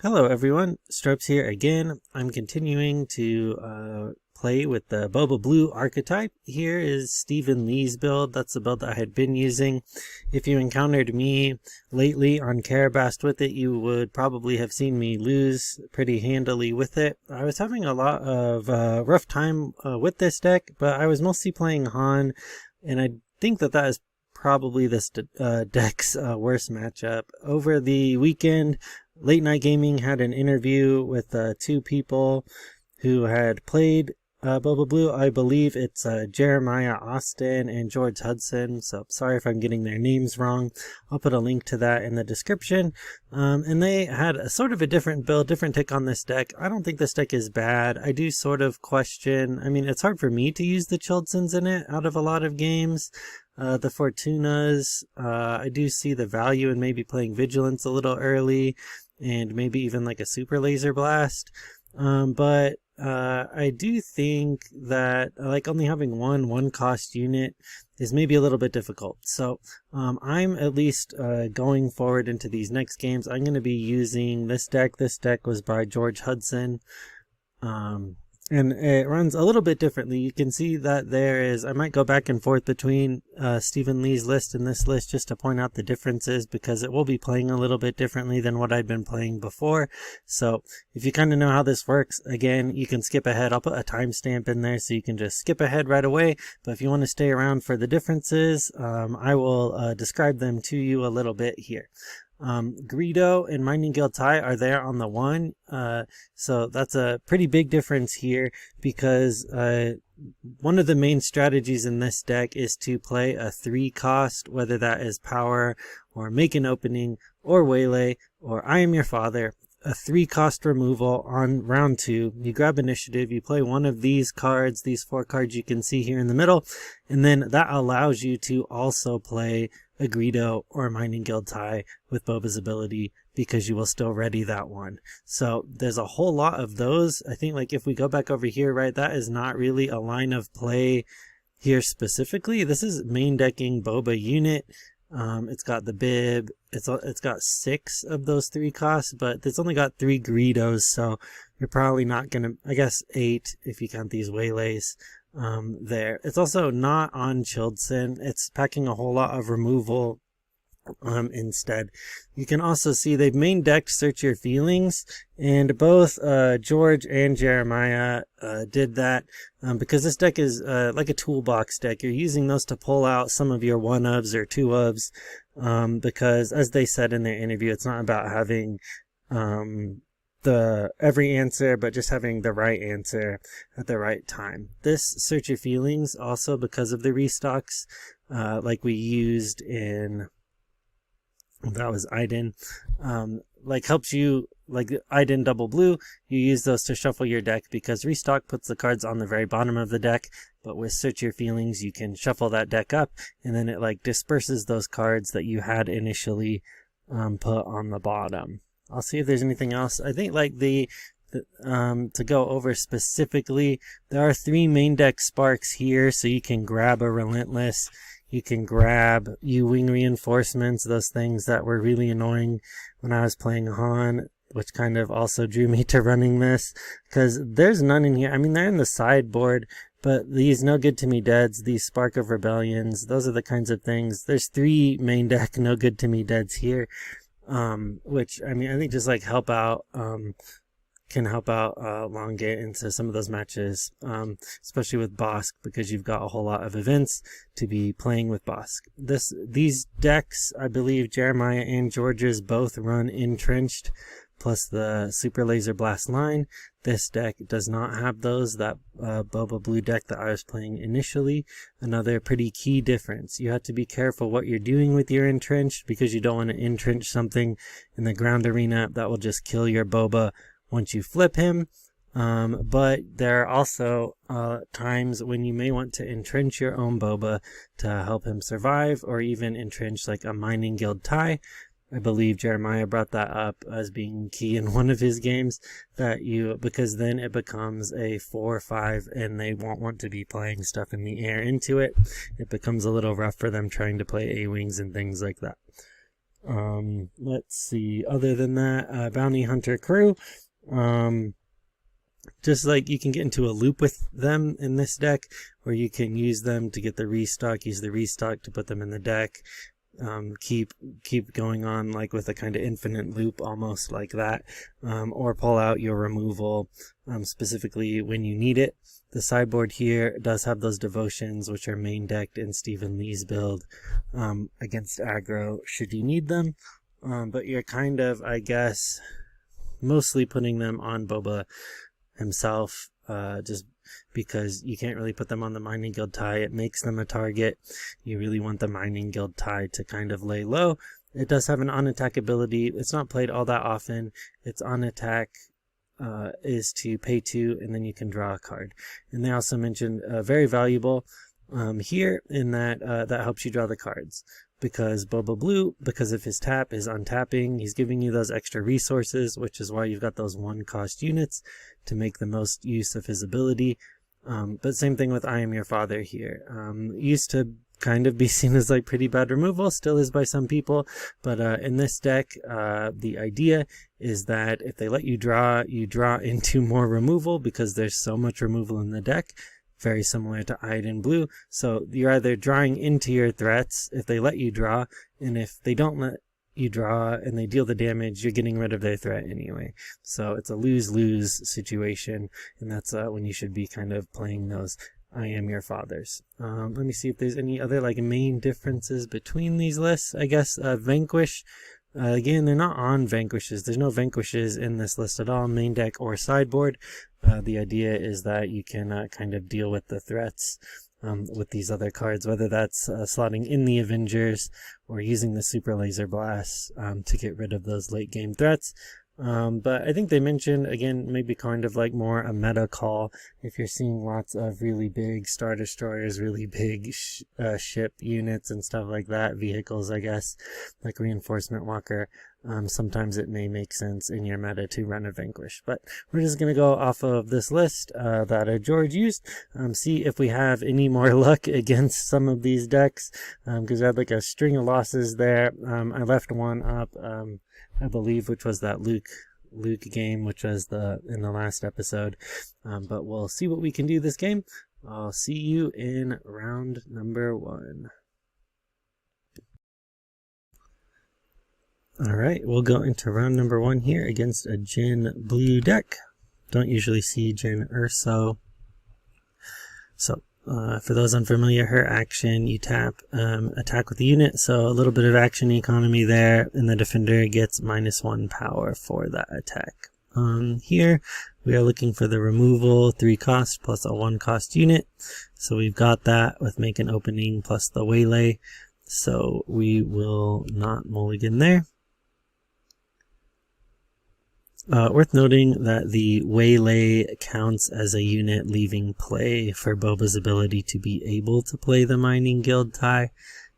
Hello everyone, Stripes here again. I'm continuing to play with the Boba Blue archetype. Here is Stephen Lee's build. That's the build that I had been using. If you encountered me lately on Karabast with it, you would probably have seen me lose pretty handily with it. I was having a lot of rough time with this deck, but I was mostly playing Han, and I think that is probably this deck's worst matchup. Over the weekend, Late Night Gaming had an interview with two people who had played Boba Blue. I believe it's Jeremiah Austin and George Hudson, so sorry if I'm getting their names wrong. I'll put a link to that in the description. And they had a sort of a different build, different take on this deck. I don't think this deck is bad. I do sort of question, I mean, it's hard for me to use the Childsons in it out of a lot of games. The Fortunas, I do see the value in maybe playing Vigilance a little early, and maybe even like a Super Laser Blast. But I do think that like only having one cost unit is maybe a little bit difficult. So I'm at least going forward into these next games, I'm going to be using this deck. This deck was by George Hudson. And it runs a little bit differently. You can see that there is, I might go back and forth between Stephen Lee's list and this list just to point out the differences, because it will be playing a little bit differently than what I'd been playing before. So if you kind of know how this works, again, you can skip ahead. I'll put a timestamp in there so you can just skip ahead right away. But if you want to stay around for the differences, I will describe them to you a little bit here. Greedo and Mining Guild Tie are there on the one, so that's a pretty big difference here, because one of the main strategies in this deck is to play a 3 cost, whether that is Power or Make an Opening or Waylay or I Am Your Father. A 3 cost removal on round 2. You grab initiative, you play one of these cards, these 4 cards you can see here in the middle, and then that allows you to also play a Greedo or a Mining Guild Tie with Boba's ability, because you will still ready that one. So there's a whole lot of those. I think like if we go back over here, right, that is not really a line of play here specifically. This is main decking Boba unit. It's got the bib. It's got 6 of those 3 costs, but it's only got 3 Greedos, so you're probably not gonna, I guess 8 if you count these Waylays. There. It's also not on Childson. It's packing a whole lot of removal instead. You can also see they've main decked Search Your Feelings, and both George and Jeremiah did that because this deck is like a toolbox deck. You're using those to pull out some of your 1-ofs or 2-ofs, because as they said in their interview, it's not about having every answer, but just having the right answer at the right time. This Search Your Feelings also, because of the restocks, like we used in, that was Iden, like helps you, like Iden Double Blue, you use those to shuffle your deck, because restock puts the cards on the very bottom of the deck, but with Search Your Feelings you can shuffle that deck up, and then it like disperses those cards that you had initially put on the bottom. I'll see if there's anything else. I think like to go over specifically, there are 3 main deck sparks here, so you can grab a Relentless, you can grab U-Wing Reinforcements, those things that were really annoying when I was playing Han, which kind of also drew me to running this, because there's none in here. I mean, they're in the sideboard, but these No Good to Me Deads, these Spark of Rebellions, those are the kinds of things. There's 3 main deck No Good to Me Deads here. Which, I mean, I think just like help out, can help out elongate into some of those matches, especially with Bosk, because you've got a whole lot of events to be playing with Bosk. These decks, I believe Jeremiah and George's both run Entrenched, plus the Super Laser Blast line. This deck does not have those, that Boba Blue deck that I was playing initially. Another pretty key difference. You have to be careful what you're doing with your Entrenched, because you don't want to entrench something in the ground arena that will just kill your Boba once you flip him. But there are also times when you may want to entrench your own Boba to help him survive, or even entrench like a Mining Guild Tie. I believe Jeremiah brought that up as being key in one of his games, because then it becomes a 4-5 and they won't want to be playing stuff in the air into it. It becomes a little rough for them trying to play A-Wings and things like that. Let's see, other than that, Bounty Hunter crew, just like you can get into a loop with them in this deck where you can use them to get the restock, use the restock to put them in the deck, keep going on like with a kind of infinite loop almost like that, or pull out your removal specifically when you need it. The sideboard here does have those devotions, which are main decked in Stephen Lee's build against aggro should you need them, but you're kind of, I guess, mostly putting them on Boba himself, just because you can't really put them on the Mining Guild tie. It makes them a target. You really want the Mining Guild tie to kind of lay low. It does have an on-attack ability. It's not played all that often. Its on-attack is to pay 2, and then you can draw a card. And they also mentioned very valuable here in that that helps you draw the cards. Because Boba Blue, because of his tap, is untapping. He's giving you those extra resources, which is why you've got those 1-cost units to make the most use of his ability. But same thing with I Am Your Father here. Used to kind of be seen as like pretty bad removal, still is by some people, but in this deck, the idea is that if they let you draw into more removal because there's so much removal in the deck. Very similar to Jyn Blue. So you're either drawing into your threats if they let you draw, and if they don't let you draw and they deal the damage, you're getting rid of their threat anyway. So it's a lose-lose situation, and that's when you should be kind of playing those I Am Your Fathers. Let me see if there's any other like main differences between these lists. I guess Vanquish. Again, they're not on Vanquishes. There's no Vanquishes in this list at all, main deck or sideboard. The idea is that you can kind of deal with the threats with these other cards, whether that's slotting in the Avengers or using the Super Laser Blast to get rid of those late game threats. But I think they mentioned, again, maybe kind of like more a meta call if you're seeing lots of really big Star Destroyers, really big ship units and stuff like that, vehicles, I guess, like Reinforcement Walker. Sometimes it may make sense in your meta to run a Vanquish. But we're just going to go off of this list that George used, see if we have any more luck against some of these decks, because I had like a string of losses there. I left one up, I believe, which was that Luke game, which was in the last episode. But we'll see what we can do this game. I'll see you in round number 1. Alright, we'll go into round number 1 here against a Jyn Blue deck. Don't usually see Jyn Urso. So, for those unfamiliar, her action, you tap, attack with the unit, so a little bit of action economy there, and the defender gets -1 power for that attack. Here, we are looking for the removal, 3 cost plus a 1 cost unit, so we've got that with make an opening plus the waylay, so we will not mulligan there. Worth noting that the waylay counts as a unit leaving play for Boba's ability to be able to play the Mining Guild tie,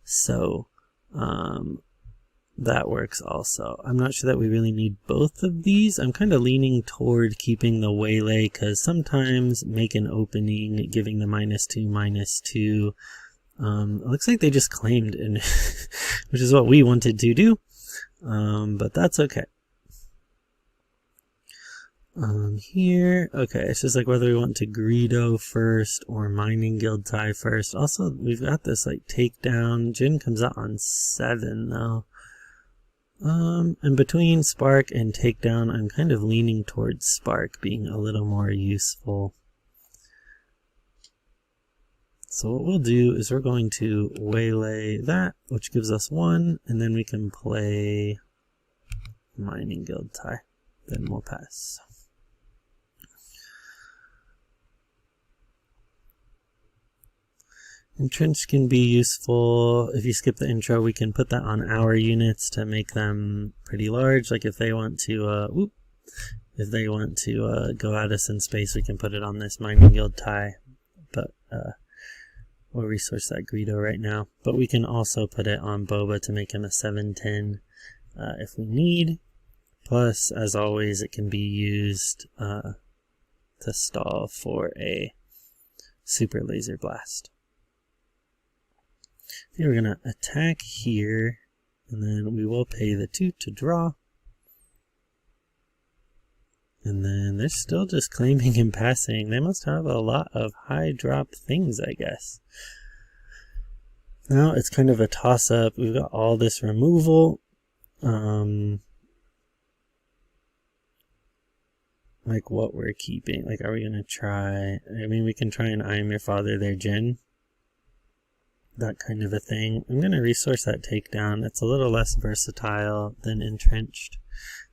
so that works also. I'm not sure that we really need both of these. I'm kind of leaning toward keeping the waylay because sometimes make an opening, giving the -2/-2. It looks like they just claimed, which is what we wanted to do, but that's okay. Here, okay, it's just like whether we want to Greedo first or Mining Guild tie first. Also, we've got this like takedown. Jyn comes out on 7 though. And between Spark and takedown, I'm kind of leaning towards Spark being a little more useful. So what we'll do is we're going to waylay that, which gives us 1, and then we can play Mining Guild tie. Then we'll pass. Entrench can be useful. If you skip the intro, we can put that on our units to make them pretty large. Like if they want to, go at us in space, we can put it on this Mining Guild tie. But we'll resource that Greedo right now. But we can also put it on Boba to make him a 7/10 if we need. Plus, as always, it can be used to stall for a Super Laser Blast. I think we're going to attack here And then we will pay the 2 to draw. And then they're still just claiming and passing. They must have a lot of high drop things, I guess. Now it's kind of a toss-up. We've got all this removal. Like what we're keeping. Like, are we going to try... I mean, we can try and I am your father there, Jyn. That kind of a thing. I'm going to resource that takedown. It's a little less versatile than entrenched.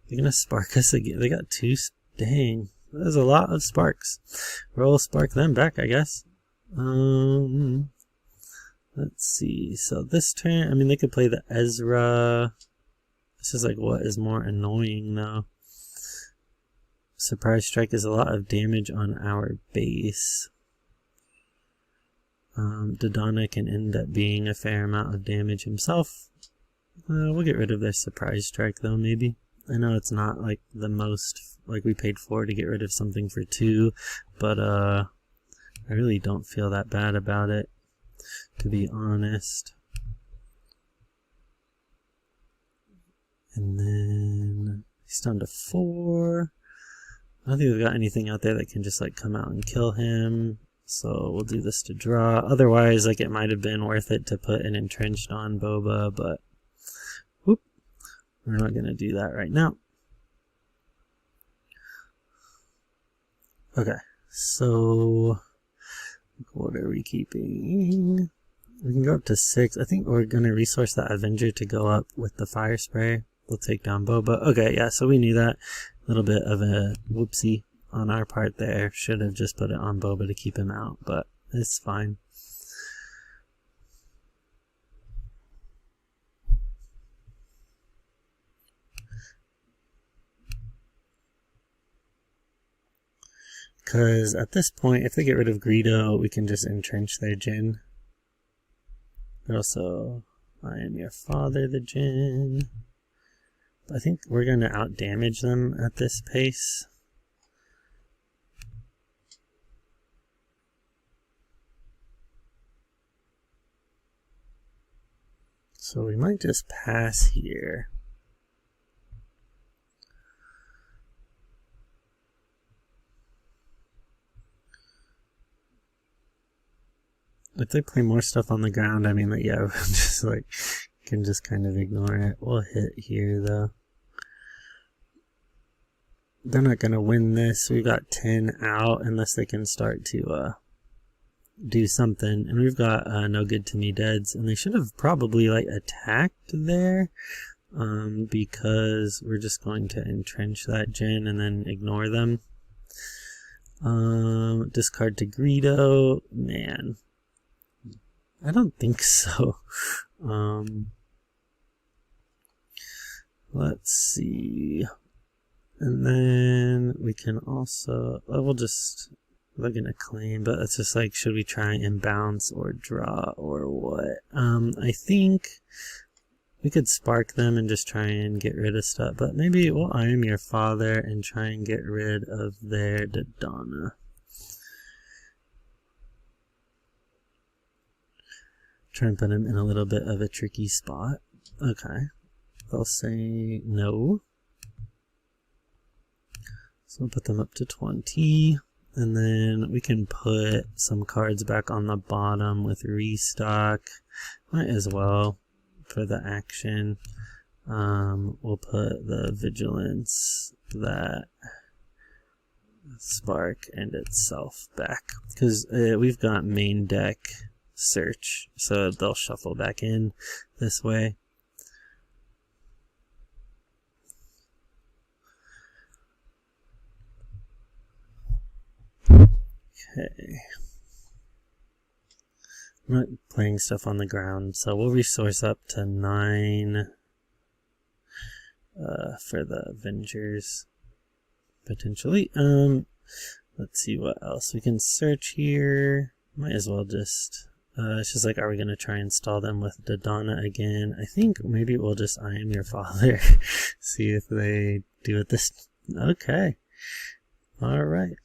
They're going to spark us again. They got 2... Dang, there's a lot of sparks. We'll spark them back, I guess. Let's see. So this turn, I mean, they could play the Ezra. This is like what is more annoying, though. Surprise strike is a lot of damage on our base. Dodonna can end up being a fair amount of damage himself. We'll get rid of their surprise strike, though, maybe. I know it's not like the most, like we paid 4 to get rid of something for 2, but I really don't feel that bad about it, to be honest. And then he's down to 4. I don't think we've got anything out there that can just like come out and kill him, so we'll do this to draw. Otherwise, like, it might have been worth it to put an entrenched on Boba, but whoop. We're not going to do that right now. Okay, so what are we keeping? We can go up to 6. I think we're going to resource that Avenger to go up with the fire spray. We'll take down Boba. Okay, yeah, so we knew that. A little bit of a whoopsie on our part there. Should have just put it on Boba to keep him out, but it's fine. Because at this point, if they get rid of Greedo, we can just entrench their Jyn. But also, I am your father, the Jyn. I think we're going to out-damage them at this pace. So we might just pass here. If they play more stuff on the ground, I mean, like, yeah, we'll just like can just kind of ignore it. We'll hit here though. They're not gonna win this. We've got 10 out unless they can start to do something. And we've got no good to me deads, and they should have probably like attacked there, because we're just going to entrench that Jyn and then ignore them. Discard to Greedo, man. I don't think so. Let's see. And then we can also, we'll just, we're gonna claim, but it's just like, should we try and bounce or draw or what? I think we could spark them and just try and get rid of stuff, but maybe we'll I am your father and try and get rid of their Dodonna. Try and put him in a little bit of a tricky spot. Okay. They'll say no. So we'll put them up to 20. And then we can put some cards back on the bottom with restock. Might as well for the action. We'll put the vigilance, that spark, and itself back. Because we've got main deck search, so they'll shuffle back in this way. Okay. I'm not playing stuff on the ground, so we'll resource up to 9 for the Avengers, potentially. Let's see what else. We can search here. Might as well just... it's just like, are we going to try and stall them with Dodonna again? I think maybe we'll just I am your father. See if they do it this... Okay. Alright.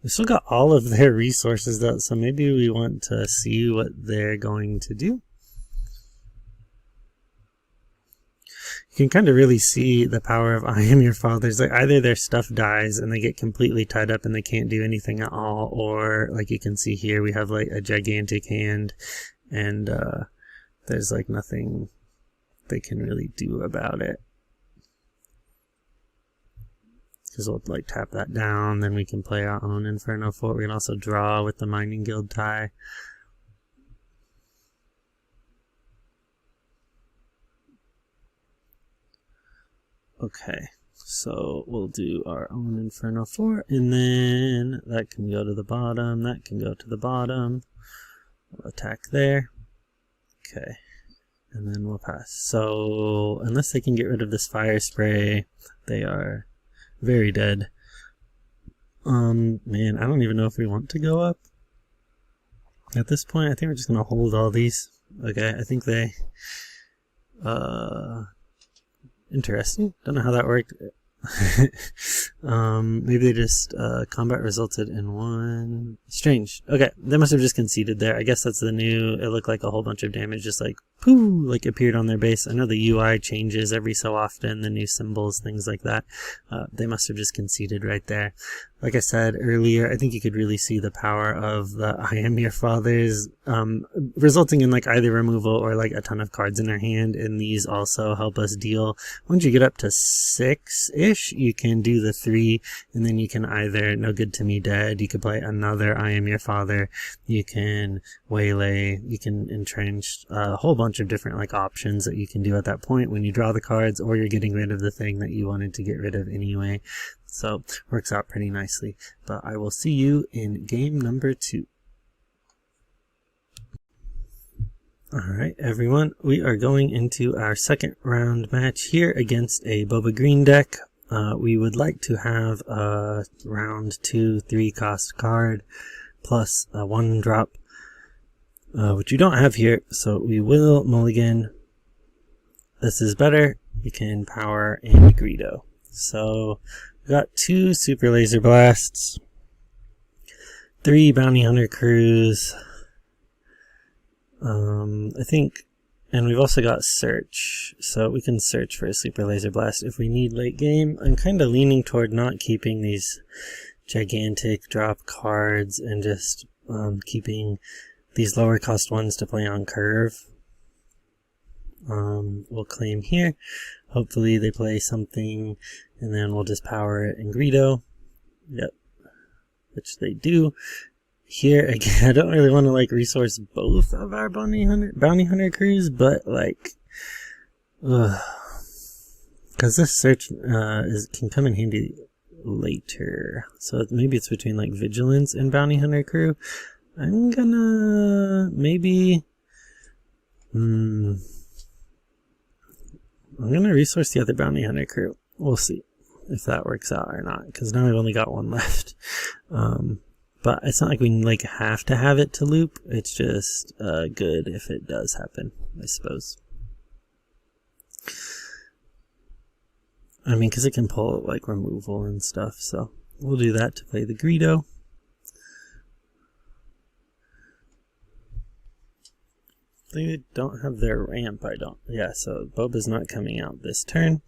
We still got all of their resources though, so maybe we want to see what they're going to do. You can kind of really see the power of I am your father's. Like either their stuff dies and they get completely tied up and they can't do anything at all, or like you can see here we have like a gigantic hand and there's like nothing they can really do about it. Because we'll like tap that down, then we can play our own Inferno Fort. We can also draw with the Mining Guild tie. Okay, so we'll do our own Inferno Fort, and then that can go to the bottom, that can go to the bottom. We'll attack there. Okay, and then we'll pass. So, unless they can get rid of this fire spray, they are very dead. Man, I don't even know if we want to go up. At this point, I think we're just gonna hold all these. Okay, I think they, interesting. Don't know how that worked. Maybe they just, combat resulted in one. Strange. Okay, they must have just conceded there. I guess that's the new, it looked like a whole bunch of damage just like, pooh, like appeared on their base. I know the UI changes every so often, the new symbols, things like that. They must have just conceded right there. Like I said earlier, I think you could really see the power of the I am your father's, resulting in like either removal or like a ton of cards in our hand, and these also help us deal. Once you get up to 6-ish, you can do the 3, and then you can either no good to me dead, you could play another I am your father, you can waylay, you can entrench, a whole bunch of different like options that you can do at that point when you draw the cards, or you're getting rid of the thing that you wanted to get rid of anyway. So works out pretty nicely. But I will see you in game number 2. Alright everyone, we are going into our second round match here against a Boba Green deck. We would like to have a round 2 3 cost card plus a 1 drop, which you don't have here, so we will mulligan. This is better. We can power and Greedo. So we got 2 Super Laser Blasts, 3 Bounty Hunter Crews, I think, and we've also got Search, so we can search for a Super Laser Blast if we need late game. I'm kind of leaning toward not keeping these gigantic drop cards and just keeping these lower cost ones to play on curve. We'll claim here. Hopefully they play something, and then we'll just power it in Greedo. Yep, which they do. Here again, I don't really want to like resource both of our bounty hunter crews, but like, because this search can come in handy later. So maybe it's between like vigilance and bounty hunter crew. I'm gonna maybe. I'm gonna resource the other bounty hunter crew. We'll see if that works out or not, because now we've only got 1 left. But it's not like we like have to have it to loop. It's just good if it does happen, I suppose. I mean, because it can pull like removal and stuff, so we'll do that to play the Greedo. They don't have their ramp, I don't. Yeah, so Boba's not coming out this turn.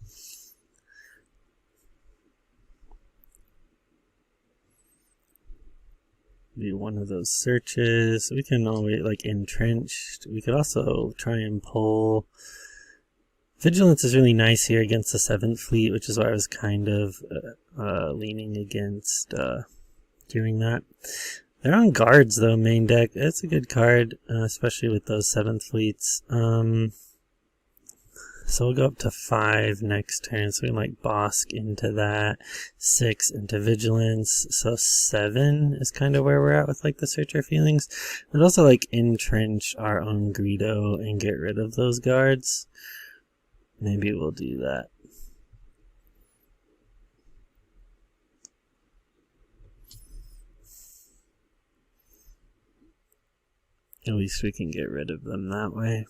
Be one of those searches. We can always like entrenched. We could also try and pull. Vigilance is really nice here against the 7th fleet, which is why I was kind of leaning against doing that. They're on guards though, main deck. It's a good card, especially with those 7th fleets. So we'll go up to 5 next turn, so we can like Bosk into that, 6 into Vigilance, so 7 is kind of where we're at with like the Searcher feelings. But also like entrench our own Greedo and get rid of those guards. Maybe we'll do that. At least we can get rid of them that way.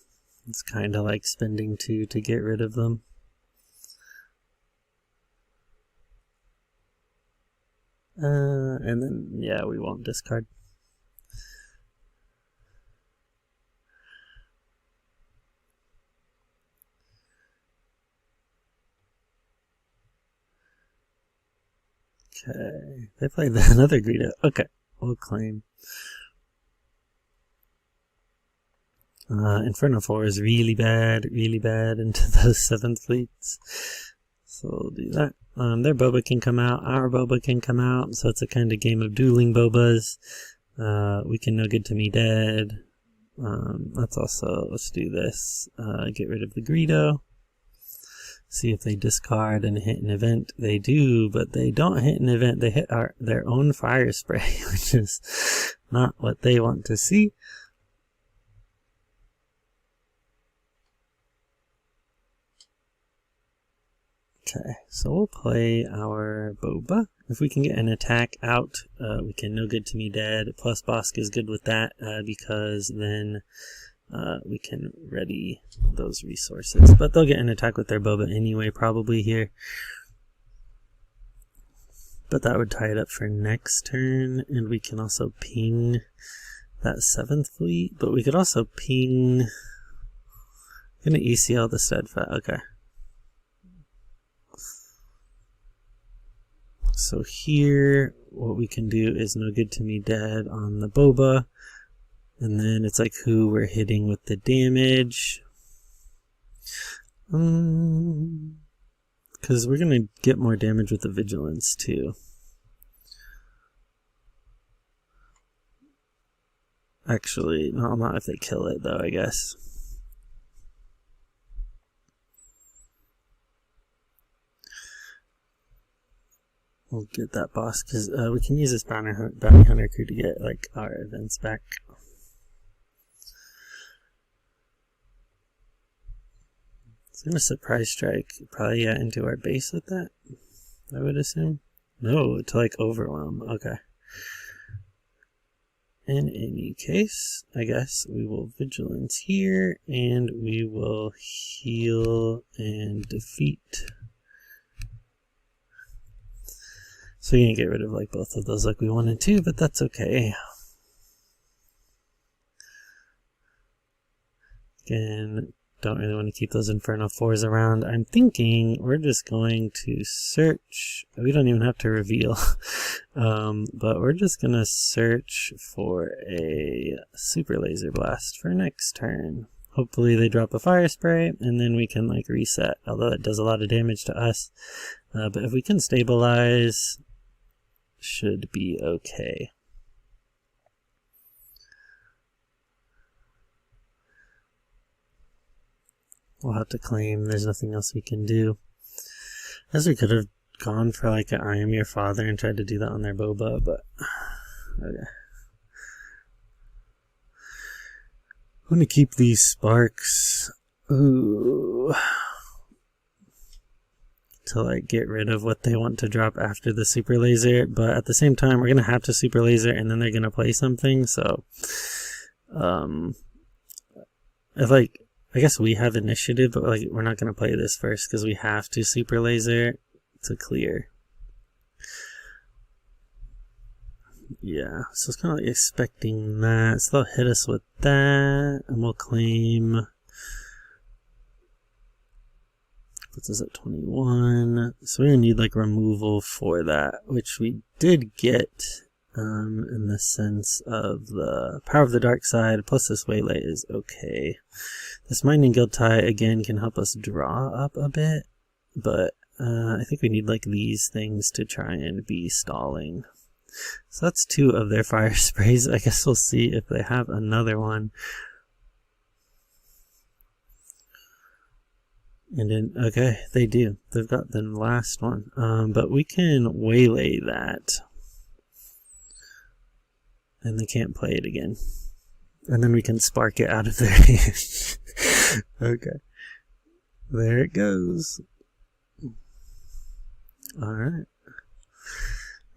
It's kind of like spending 2 to get rid of them. And then, yeah, we won't discard. Okay, they played another Greedo. Okay, we'll claim. Inferno 4 is really bad into those 7th fleets. So we'll do that. Their Boba can come out, our Boba can come out, so it's a kind of game of dueling Bobas. We can no good to me dead. Let's do this. Get rid of the Greedo. See if they discard and hit an event. They do, but they don't hit an event. They hit their own fire spray, which is not what they want to see. Okay, so we'll play our Boba. If we can get an attack out, we can no good to me dead. Plus Bosk is good with that because then we can ready those resources. But they'll get an attack with their Boba anyway, probably here. But that would tie it up for next turn. And we can also ping that 7th fleet. But we could also ping... I'm going to ECL the Steadfast. Okay. So here, what we can do is no good to me dead on the Boba. And then it's like who we're hitting with the damage. Because we're going to get more damage with the Vigilance too. Actually, no, not if they kill it though, I guess. We'll get that boss because we can use this bounty hunter crew to get like our events back. It's gonna surprise strike probably into our base with that, I would assume. No, to like overwhelm. Okay. In any case, I guess we will vigilance here and we will heal and defeat. So we can get rid of like both of those like we wanted to, but that's okay. Again, don't really want to keep those Inferno 4s around. I'm thinking we're just going to search. We don't even have to reveal. But we're just going to search for a Super Laser Blast for next turn. Hopefully they drop a Fire Spray, and then we can like reset, although it does a lot of damage to us. But if we can stabilize, should be okay. We'll have to claim. There's nothing else we can do. As we could have gone for like an I am your father and tried to do that on their Boba, but okay. I'm gonna keep these sparks. Ooh. To like get rid of what they want to drop after the super laser, but at the same time we're gonna have to super laser and then they're gonna play something, so I guess we have initiative, but like we're not gonna play this first because we have to super laser to clear. Yeah, so it's kind of like expecting that, so they'll hit us with that and we'll claim. Puts us at 21. So we're going to need like removal for that, which we did get in the sense of the power of the dark side, plus this waylay is okay. This mining guild tie again can help us draw up a bit, but I think we need like these things to try and be stalling. So that's 2 of their fire sprays. I guess we'll see if they have another one. And then, okay, they do. They've got the last one. But we can waylay that. And they can't play it again. And then we can spark it out of their hand. Okay. There it goes. Alright.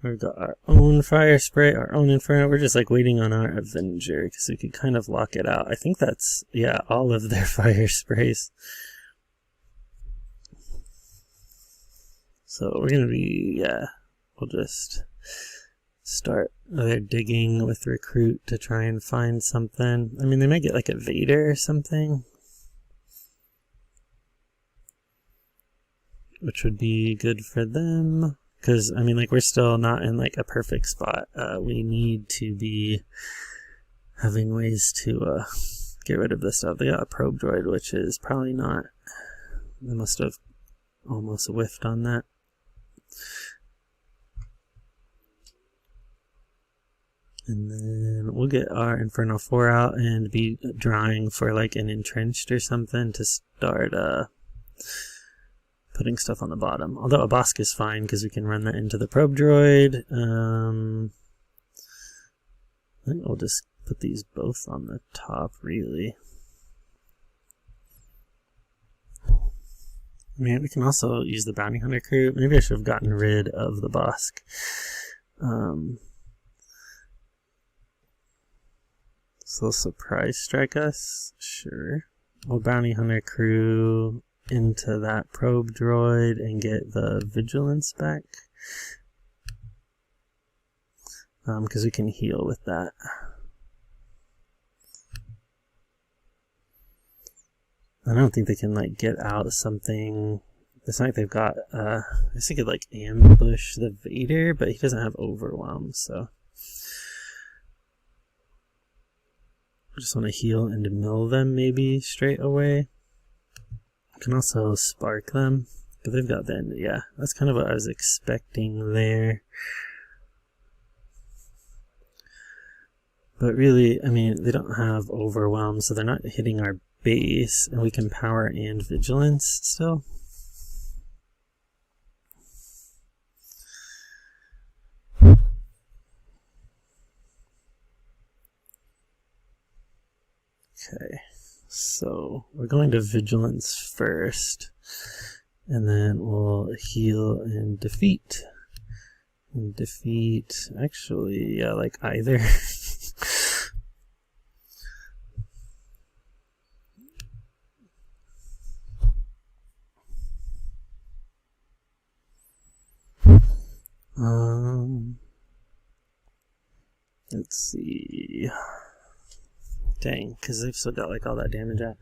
We've got our own fire spray, our own inferno. We're just like waiting on our Avenger because we could kind of lock it out. I think that's, yeah, all of their fire sprays. So we're going to be, yeah, we'll just start their digging with recruit to try and find something. I mean, they might get like a Vader or something, which would be good for them. because I mean, like, we're still not in like a perfect spot. We need to be having ways to get rid of this stuff. They got a probe droid, which is probably not. They must have almost whiffed on that. And then we'll get our Inferno 4 out and be drawing for like an entrenched or something to start putting stuff on the bottom. Although a Bosk is fine because we can run that into the probe droid. I think we'll just put these both on the top, really. I mean, we can also use the Bounty Hunter crew. Maybe I should have gotten rid of the Bosk. So surprise strike us? Sure. We'll Bounty Hunter crew into that probe droid and get the vigilance back. Because we can heal with that. I don't think they can like get out something. It's not like they've got I guess they could like ambush the Vader, but he doesn't have overwhelm, so I just want to heal and mill them maybe straight away. I can also spark them, but they've got the end. Yeah, that's kind of what I was expecting there. But really, I mean, they don't have overwhelm, so they're not hitting our base, and we can power and vigilance still. Okay, so we're going to vigilance first, and then we'll heal and defeat. And defeat, actually, yeah, like either. Let's see. Dang, because they've still got like all that damage out.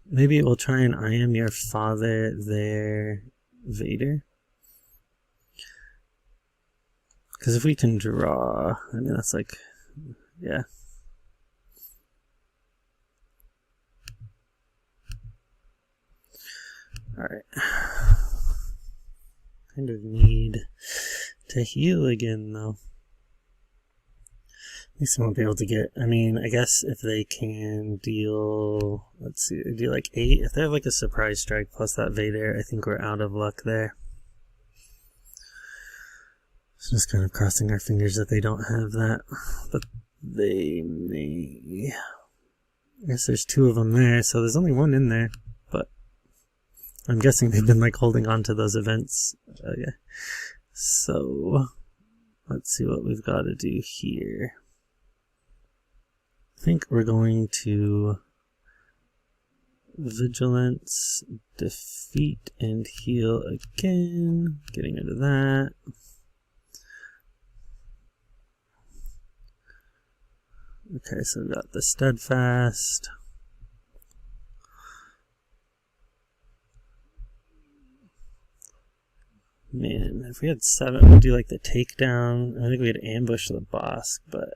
Maybe we'll try and I am your father there, Vader. Because if we can draw, I mean, that's like, yeah. Alright. Kind of need to heal again, though. At least I won't be able to get, I mean, I guess if they can deal, let's see, do like 8. If they have like a surprise strike plus that Vader, I think we're out of luck there. So just kind of crossing our fingers that they don't have that, but they may. I guess there's 2 of them there, so there's only 1 in there, but I'm guessing they've been like holding on to those events. Okay. So let's see what we've got to do here. I think we're going to vigilance, defeat, and heal again. Getting rid of that. Okay, so we've got the steadfast. Man, if we had 7, we'd do like the takedown. I think we'd ambush the Bosk, but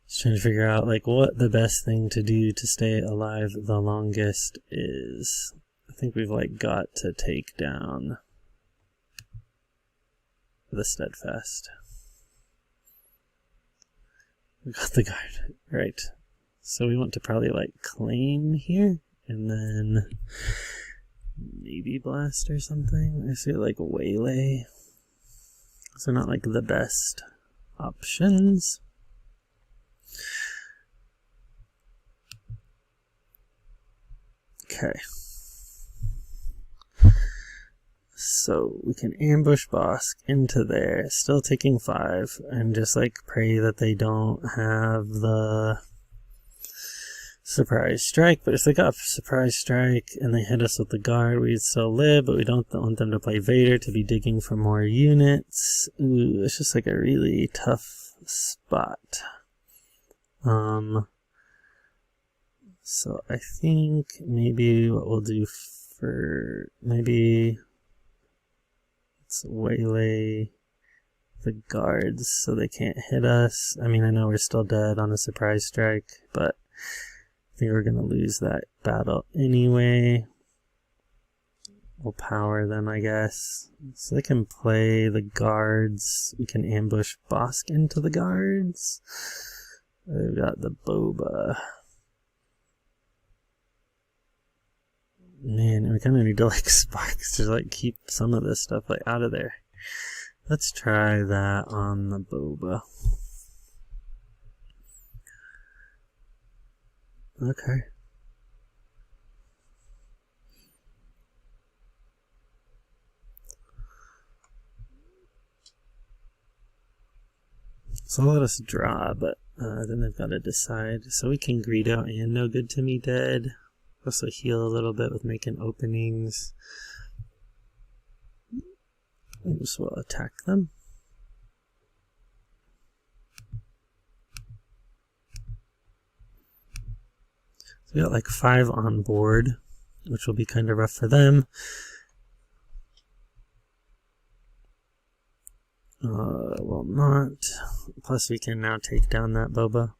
just trying to figure out like what the best thing to do to stay alive the longest is. I think we've like got to take down the steadfast. We got the guard, right? So we want to probably like claim here, and then maybe blast or something. I feel like waylay. So not like the best options. Okay. So we can ambush Bosk into there, still taking 5, and just like pray that they don't have the surprise strike. But if they got surprise strike and they hit us with the guard, we'd still live, but we don't want them to play Vader to be digging for more units. Ooh, it's just like a really tough spot. So I think maybe what we'll do for maybe let's waylay the guards so they can't hit us. I mean, I know we're still dead on a surprise strike, but I think we're gonna lose that battle anyway. We'll power them, I guess. So they can play the guards. We can ambush Bosk into the guards. They've got the Boba. Man, we kind of need to like sparks to like keep some of this stuff like out of there. Let's try that on the Boba. Okay. So let us draw, but then they've got to decide. So we can Greedo and No Good to Me dead. Also heal a little bit with making openings. This will attack them. So we got like 5 on board, which will be kind of rough for them. Well, not. Plus we can now take down that Boba.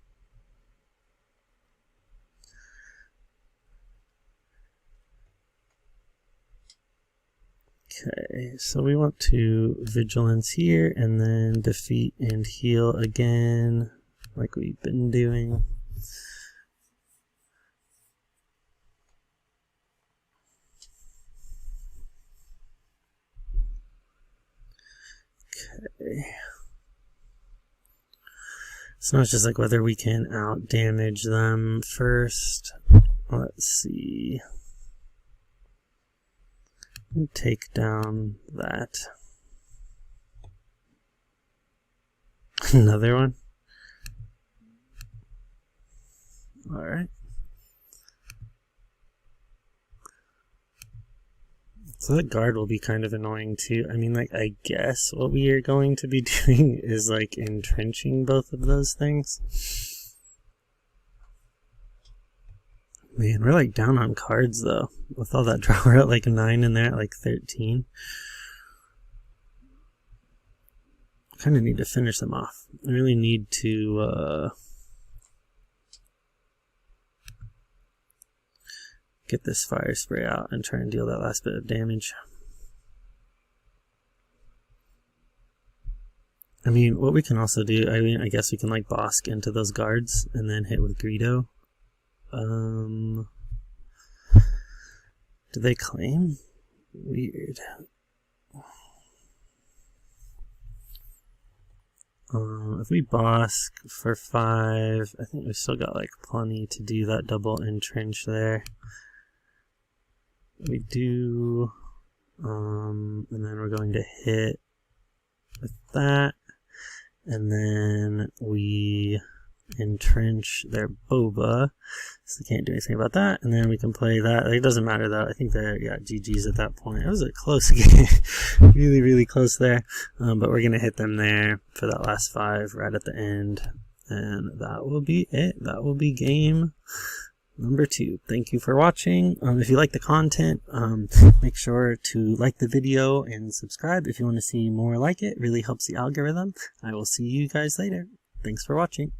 Okay, so we want to vigilance here and then defeat and heal again, like we've been doing. Okay. So now it's just like whether we can out damage them first. Let's see. Take down that. Another one. Alright. So that guard will be kind of annoying too. I mean, like, I guess what we are going to be doing is like entrenching both of those things. Man, we're like down on cards though. With all that draw, we're at like 9 and they're at like 13. Kind of need to finish them off. I really need to get this fire spray out and try and deal that last bit of damage. I mean, what we can also do, I guess we can like Bosk into those guards and then hit with Greedo. Do they claim? Weird. If we Bosk for 5, I think we've still got like plenty to do that double entrench there. We do, and then we're going to hit with that, and then we entrench their Boba, so they can't do anything about that, and then we can play that. It doesn't matter though, I think they're, yeah, GG's at that point. It was a close game, really, really close there, but we're going to hit them there for that last 5 right at the end, and that will be it. That will be game number 2. Thank you for watching. If you like the content, make sure to like the video and subscribe if you want to see more like it. It really helps the algorithm. I will see you guys later. Thanks for watching.